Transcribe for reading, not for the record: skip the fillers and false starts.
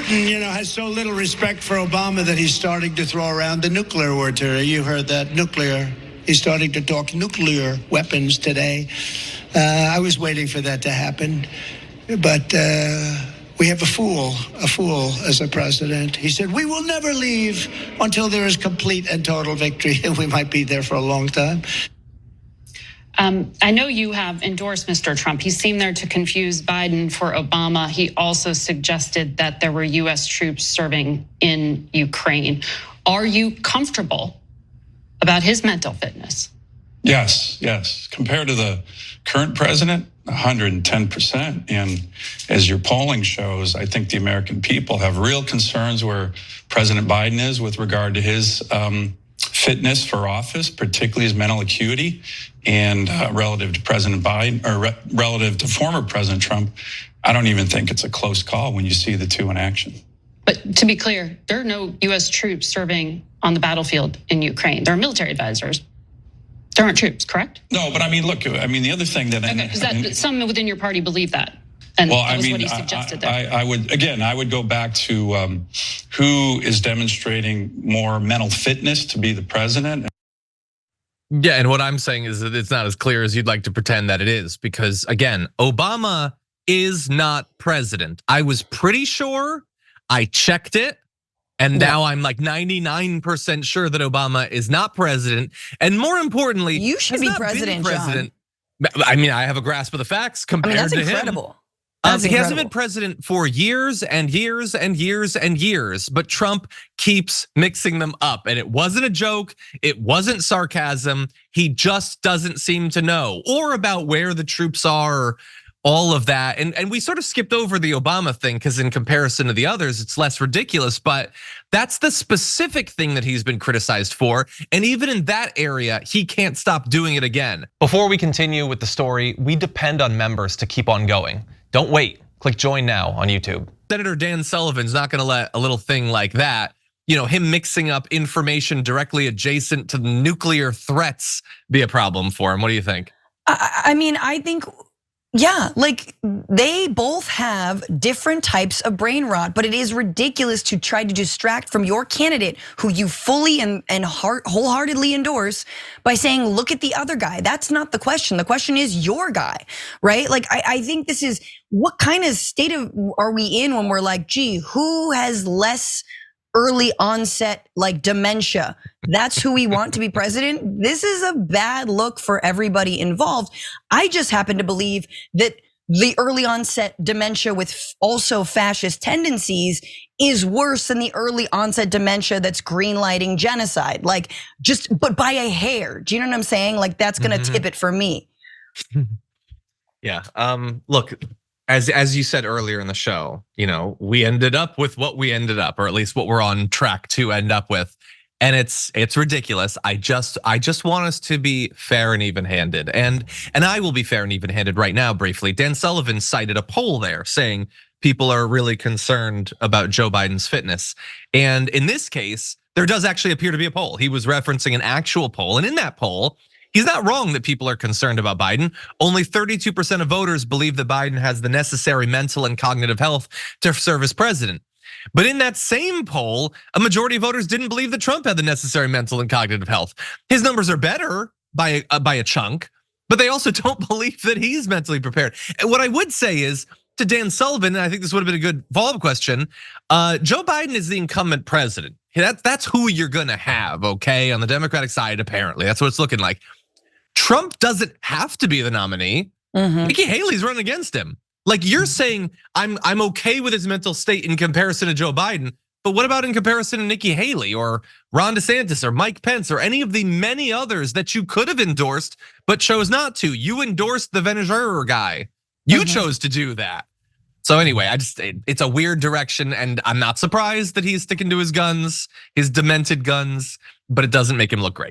Biden, has so little respect for Obama that he's starting to throw around the nuclear word today. You heard that, nuclear. He's starting to talk nuclear weapons today. I was waiting for that to happen, but we have a fool as a president. He said, we will never leave until there is complete and total victory. We might be there for a long time. I know you have endorsed Mr. Trump. He seemed there to confuse Biden for Obama. He also suggested that there were US troops serving in Ukraine. Are you comfortable about his mental fitness? Yes. Compared to the current president, 110%. And as your polling shows, I think the American people have real concerns where President Biden is with regard to his fitness for office, particularly his mental acuity, and relative to President Biden or relative to former President Trump. I don't even think it's a close call when you see the two in action. But to be clear, there are no US troops serving on the battlefield in Ukraine. There are military advisors. There aren't troops, correct? No, but look, the other thing that... Okay, because some within your party believe that. And that was what he suggested there. I would go back to who is demonstrating more mental fitness to be the president. Yeah, and what I'm saying is that it's not as clear as you'd like to pretend that it is, because again, Obama is not president. I was pretty sure, I checked it, and now I'm like 99% sure that Obama is not president. And more importantly, you should be president, John. I have a grasp of the facts compared that's to incredible. him. He hasn't been president for years and years and years and years, but Trump keeps mixing them up. And it wasn't a joke, it wasn't sarcasm. He just doesn't seem to know, or about where the troops are, all of that. And we sort of skipped over the Obama thing because in comparison to the others, it's less ridiculous, but that's the specific thing that he's been criticized for. And even in that area, he can't stop doing it again. Before we continue with the story, we depend on members to keep on going. Don't wait, click join now on YouTube. Senator Dan Sullivan's not gonna let a little thing like that, him mixing up information directly adjacent to the nuclear threats be a problem for him. What do you think? I think, yeah, like they both have different types of brain rot, but it is ridiculous to try to distract from your candidate who you fully and wholeheartedly endorse by saying, look at the other guy. That's not the question. The question is your guy, right? Like I think this is, what kind of state are we in when we're like, gee, who has less early onset like dementia? That's who we want to be president. This is a bad look for everybody involved. I just happen to believe that the early onset dementia with also fascist tendencies is worse than the early onset dementia that's greenlighting genocide. Like but by a hair. Do you know what I'm saying? Like that's gonna tip it for me. Yeah, look, as you said earlier in the show, we ended up with what we ended up, or at least what we're on track to end up with. And it's ridiculous. I just want us to be fair and even-handed. And I will be fair and even-handed right now briefly. Dan Sullivan cited a poll there saying people are really concerned about Joe Biden's fitness. And in this case, there does actually appear to be a poll. He was referencing an actual poll, and in that poll, he's not wrong that people are concerned about Biden. Only 32% of voters believe that Biden has the necessary mental and cognitive health to serve as president. But in that same poll, a majority of voters didn't believe that Trump had the necessary mental and cognitive health. His numbers are better by a chunk, but they also don't believe that he's mentally prepared. And what I would say is to Dan Sullivan, and I think this would have been a good follow-up question, Joe Biden is the incumbent president. That's who you're gonna have, okay? On the Democratic side, apparently, that's what it's looking like. Trump doesn't have to be the nominee. Nikki Haley's running against him. Like you're saying, I'm okay with his mental state in comparison to Joe Biden, but what about in comparison to Nikki Haley or Ron DeSantis or Mike Pence or any of the many others that you could have endorsed but chose not to? You endorsed the Venezuela guy. You chose to do that. So anyway, it's a weird direction, and I'm not surprised that he's sticking to his guns, his demented guns, but it doesn't make him look great.